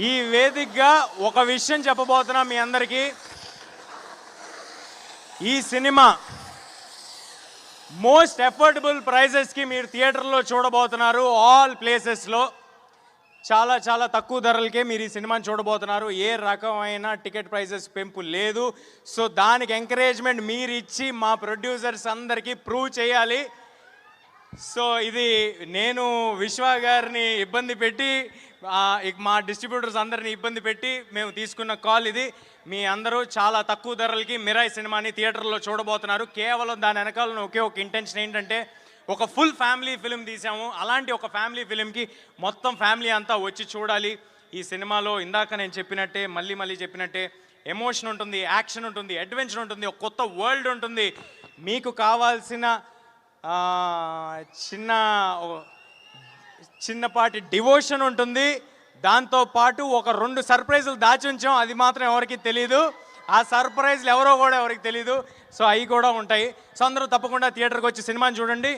ఈ వేదికగా ఒక విషయం చెప్పబోతున్నా మీ అందరికీ. ఈ సినిమా మోస్ట్ అఫోర్డబుల్ ప్రైజెస్కి మీరు థియేటర్లో చూడబోతున్నారు. ఆల్ ప్లేసెస్లో చాలా చాలా తక్కువ ధరలకే మీరు ఈ సినిమాని చూడబోతున్నారు. ఏ రకమైన టికెట్ ప్రైజెస్ పెంపు లేదు. సో దానికి ఎంకరేజ్మెంట్ మీరు ఇచ్చి మా ప్రొడ్యూసర్స్ అందరికీ ప్రూవ్ చేయాలి. సో ఇది నేను విశ్వ గారిని ఇబ్బంది పెట్టి మా డిస్ట్రిబ్యూటర్స్ అందరిని ఇబ్బంది పెట్టి మేము తీసుకున్న కాల్ ఇది. మీ అందరూ చాలా తక్కువ ధరలకి మిరాయి సినిమాని థియేటర్లో చూడబోతున్నారు. కేవలం దాని వెనకాల ఒకే ఒక ఇంటెన్షన్ ఏంటంటే, ఒక ఫుల్ ఫ్యామిలీ ఫిలిం తీసాము. అలాంటి ఒక ఫ్యామిలీ ఫిలింకి మొత్తం ఫ్యామిలీ అంతా వచ్చి చూడాలి. ఈ సినిమాలో ఇందాక నేను చెప్పినట్టే, మళ్ళీ చెప్పినట్టే, ఎమోషన్ ఉంటుంది, యాక్షన్ ఉంటుంది, అడ్వెంచర్ ఉంటుంది, ఒక కొత్త వరల్డ్ ఉంటుంది. మీకు కావాల్సిన చిన్నపాటి డివోషన్ ఉంటుంది. దాంతోపాటు ఒక 2 సర్ప్రైజులు దాచి ఉంచాం, అది మాత్రం ఎవరికి తెలీదు. ఆ సర్ప్రైజ్లు ఎవరో కూడా ఎవరికి తెలీదు. సో అవి కూడా ఉంటాయి. సో అందరూ తప్పకుండా థియేటర్కి వచ్చి సినిమాని చూడండి.